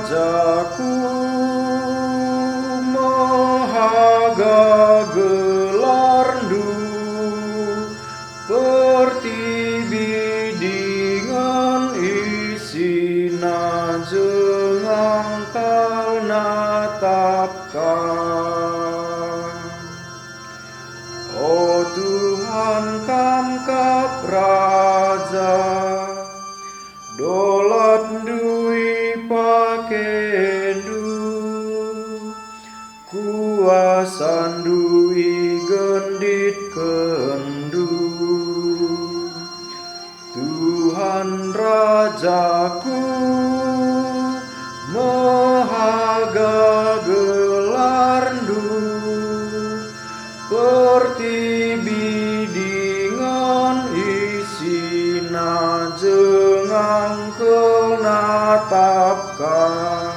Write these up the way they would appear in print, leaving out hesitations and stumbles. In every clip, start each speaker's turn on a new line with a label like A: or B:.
A: rajaku mahaga gelarndu pertibi dengan isina jengangkal natapkan. O Tuhan kamkap raja dolat dui pakendu kuasan dui gendit kendu. Tuhan rajaku mahaga gelarndu pertibi dengan isina jengangkel natapkan.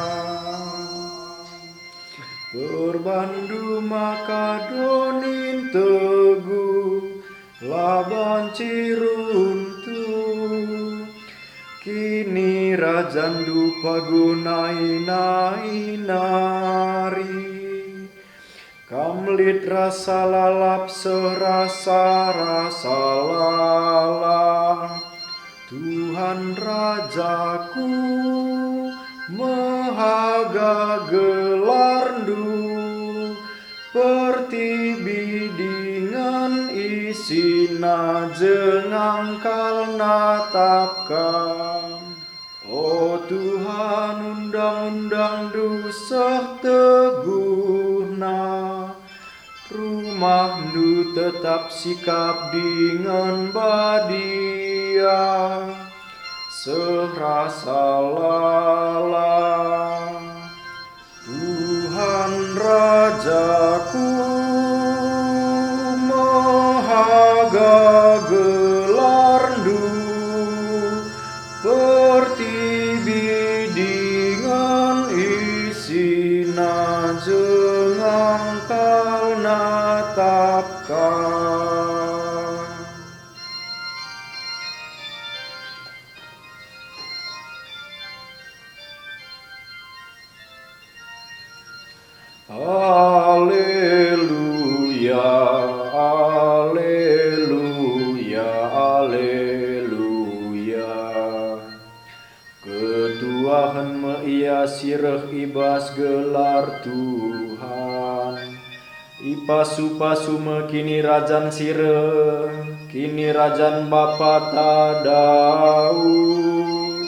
A: Berbandu makadonin teguh laban ciruntu kini rajandu pagunai nari kamlit rasa lalap serasa rasa lalap. Tuhan rajaku mahaga gelarndu pertibi dengan isina jengangkal natapkan. O Tuhan undang-undang dusah teguhna rumahmu tetap sikap dengan badia serasa lalang. Tuhan rajaku mahaga gelarndu pertibi dengan isina jengangkal natapkan. Haleluya, haleluya, haleluya. Ketuahan meia sireh ibas gelar Tuhan. Ipasu-pasu mekini rajan sireh, kini rajan Bapa Daud.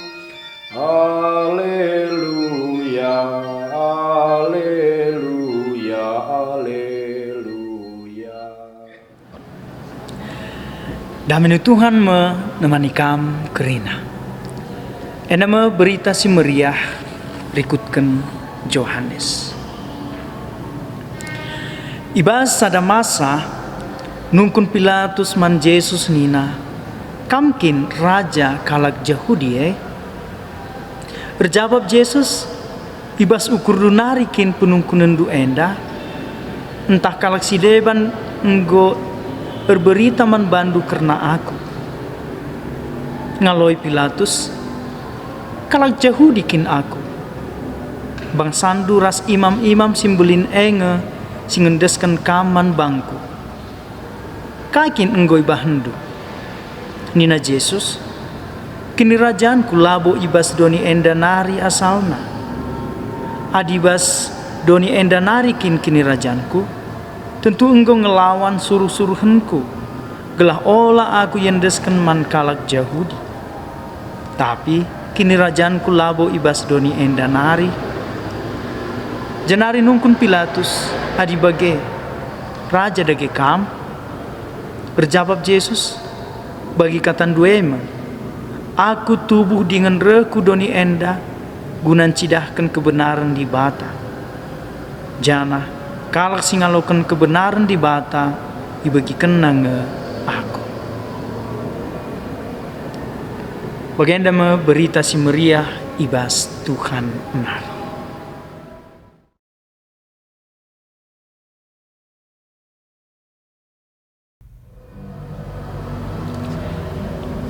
A: Haleluya, haleluya, haleluya.
B: Damai Tuhan menemani kam kerina. Enama berita si meriah berikutkan Johannes. Ibas sada masa nungkun Pilatus man Yesus nina kamkin raja kalak Yahudi Berjawab Yesus, ibas ukur lunarikin penungkunan du enda, entah kalak si deban enggo berberita man bandu karena aku. Ngaloi Pilatus, kalak Yahudi kin aku. Bang sandu ras imam-imam simbelin enge singendeskan kaman bangku. Kakin enggoi bahendu. Nina Yesus, kini rajaan labo ibas doni enda nari asalna. Adibas doni enda nari kini rajaanku, tentu engkau ngelawan suruh-suruhanku. Gelah ola aku yendeskan man kalak Yahudi. Tapi kini rajaanku labo ibas doni enda nari. Janari nungkun Pilatus adibage raja dage kam. Berjawab Yesus, bagi katan duema, aku tubuh dengan reku doni enda gunan cidahkan kebenaran di bata. Jana kalak singalokan kebenaran di bata ibagikan nange aku. Bagenda me berita si meriah ibas Tuhan menari.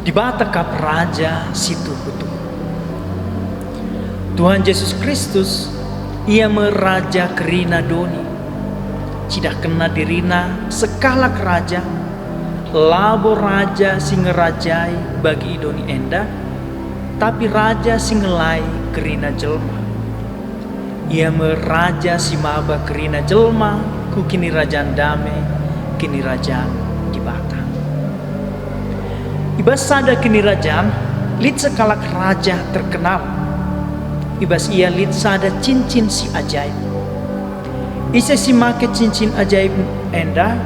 B: Di bata kap raja situ betul. Tuhan Yesus Kristus, ia meraja kerina doni. Tidak kena dirina sekala raja, labo raja sing ngerajai bagi doni enda, tapi raja sing ngelai kerina jelma. Ia meraja si maba kerina jelma, ku kini rajaan damai, kini rajaan di batang. Ibas sada kini rajaan, lit sekala raja terkenal. Ibas ia lit sada cincin si ajaib. Isa si make cincin ajaib enda,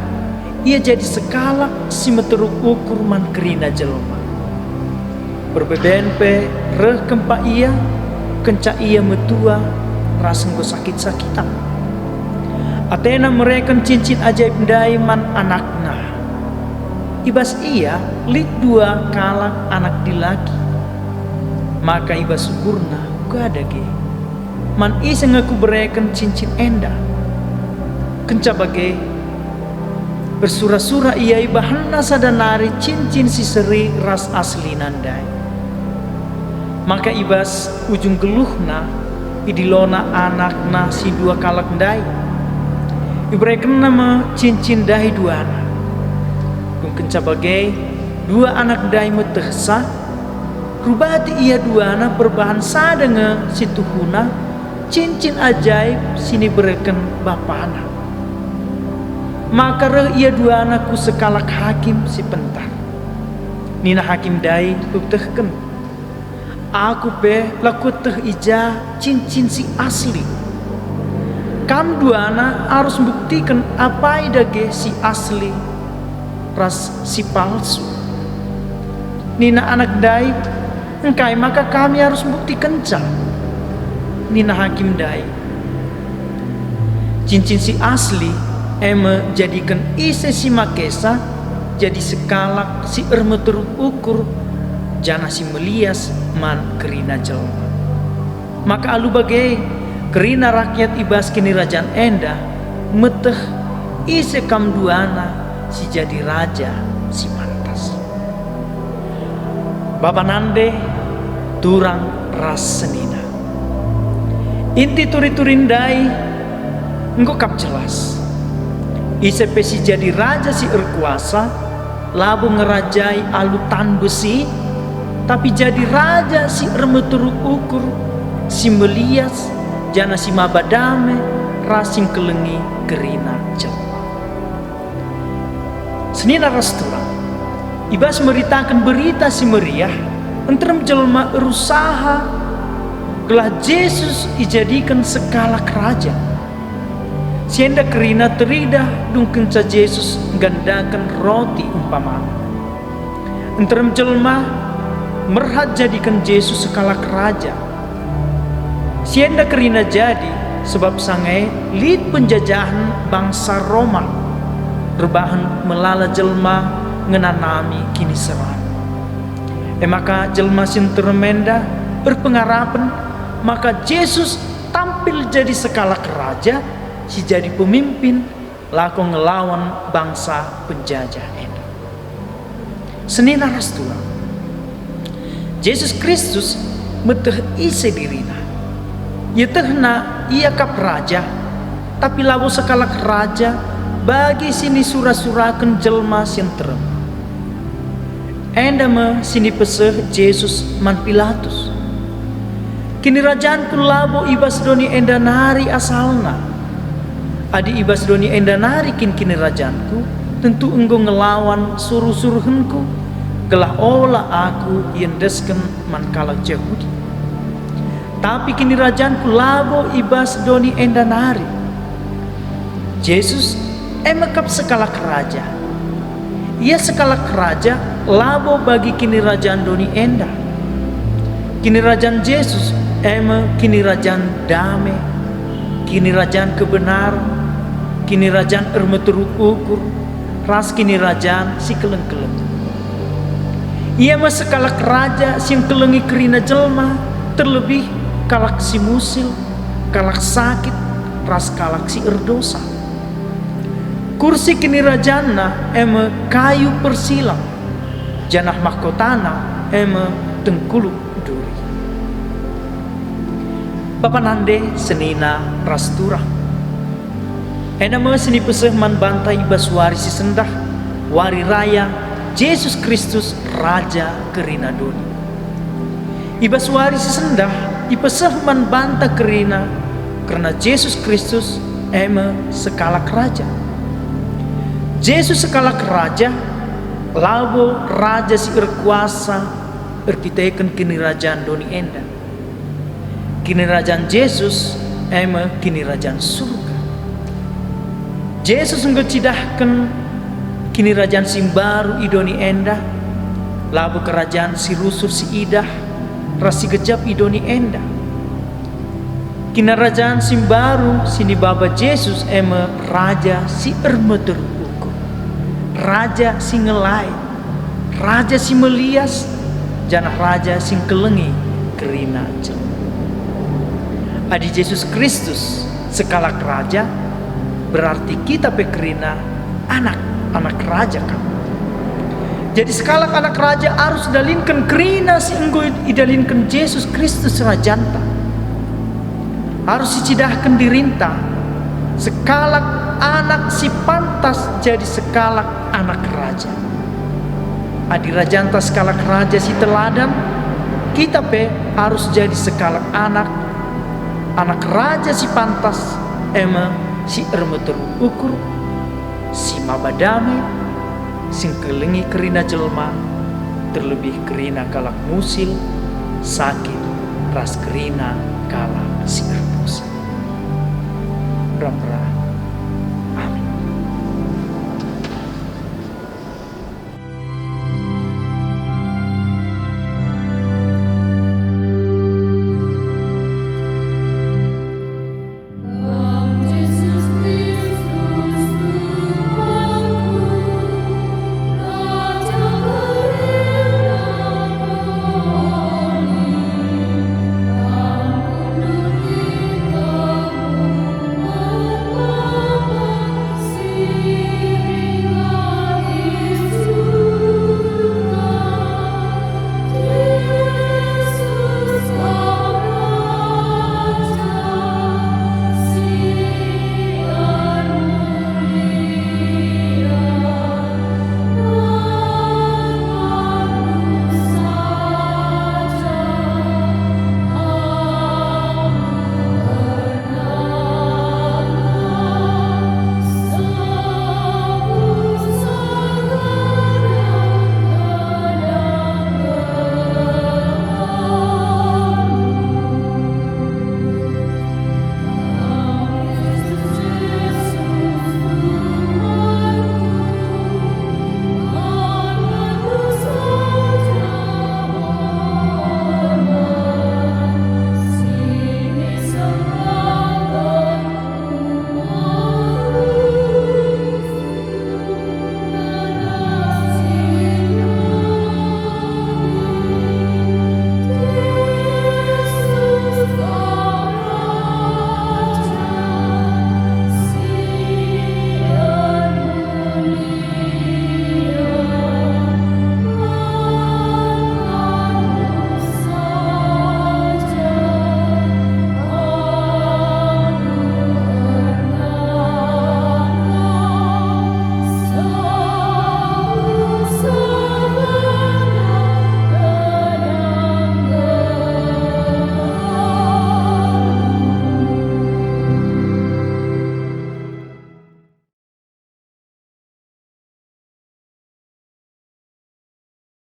B: ia jadi sekala si meteruk ukur man kerina jelma. Berbeben pe reh kempa ia, kenca ia metua, raseng go sakit-sakitan. Atena mereka cincin ajaib ndai man anakna. Ibas ia lit 2 kalak anak dilaki. Maka ibas syukurna gada ge. Man isa ngaku bereken cincin enda. Kenca bage bersura-sura ia ibahanna sadanari cincin si seri ras asli nandai. Maka ibas ujung geluhna idilona anakna si 2 kalak ndai. Ibreken nama cincin dahi 2 anak. Kung kenca bagai 2 anak dai metehsa, rubati ia 2 anak berbahan sadenge si tuhuna cincin ajaib sini bereken bapana. Maka re ia 2 anakku sekalak hakim si pentar. Nina hakim dai tutehken. Aku pe laku teh ija cincin si asli. Kam 2 anak harus buktikan apa idage si asli ras si palsu. Nina anak dai engkai maka kami harus buktikan ca. Nina hakim dai cincin si asli eme jadikan ise si makesa jadi sekalak si erme teruk ukur jana si melias man kerina jelma. Maka alu bagai kerina rakyat ibas kini rajaan enda meteh ise kam 2 anak si jadi raja si pantas. Bapa nande turang ras senina. Inti turi-turindai engkau kap jelas. Ise pe si jadi raja si erkuasa labu ngerajai alutan besi, tapi jadi raja si ermeturu ukur si melias jana si mabadame rasing kelengi kerina jelma. Senina rastura ibas meritakan berita si meriah entrem jelma berusaha gelah Yesus dijadikan sekala raja. Sienda kerina terida dung kenca Yesus gandakan roti umpama. Entrem jelma merhat jadikan Yesus sekala raja. Sienda kerina jadi sebab sangai lid penjajahan bangsa Roma. Rebahan melala jelma ngenanami kini seram. Maka jelma sintermenda berpengarapan maka Yesus tampil jadi sekala raja si jadi pemimpin laku ngelawan bangsa penjajah ini. Senina rastua Yesus Kristus meteh ise dirina. Ia tehna ia kap raja tapi labu sekala raja bagi sini surah-surakan jelma sinterem. Enda me sini peseh Yesus man Pilatus. Kini rajaanku labo ibas doni enda nari asalna. Adi ibas doni enda nari kini rajaanku tentu enggo ngelawan suruh-suruhenku. Gelah olah aku yendesken man kala Yahudi. Tapi kini rajaanku labo ibas doni enda nari. Yesus emekap sekala raja. Ia sekala raja labo bagi kini rajaan doni enda. Kini rajaan Yesus kini rajaan damai, kini rajaan kebenaran, kini rajaan ermeteruk ukur, ras kini rajaan si keleng-keleng. Ia sekala raja sing kelengi kerina jelma, terlebih kalak si musil, kalak sakit, ras kalak si erdosa. Kursi kini rajana kayu persilang, janah mahkotana tengkuluk duri. Bapa nande senina rastura. Enama seni peseh man bantai baswari si sendah. Wari raya Yesus Kristus Raja kerina dunia. Ibaswari si sendah ipeseh man banta kerina karena Yesus Kristus sekalak raja. Yesus sekalak raja, labo raja si berkuasa erkiteken kini rajaan doni enda. Kini rajaan Yesus kini rajaan surga. Yesus nggecidahkan kini rajaan simbaru idoni enda, labo kerajaan si rusuf si idah, rasi gejap idoni enda. Kini rajaan simbaru sini baba Yesus raja si ermeter ukur, raja si ngelai, raja si melias, janah raja si kelengi kerina jeng. Adi Yesus Kristus sekalak raja, berarti kita pekerina anak raja kan. Jadi sekalak anak raja harus dalinkan kerina si enggo idalinkan Yesus Kristus rajanta. Harus dicidahkan dirinta. Sekalak anak si pantas jadi sekalak anak raja. Adi rajanta sekalak raja si teladan, kita harus jadi sekalak anak raja si pantas si ermeter ukur, si mabadame, sing kelengi kerina jelma, terlebih kerina kalak musil, sakit, ras kerina kalak si erbusa. Ram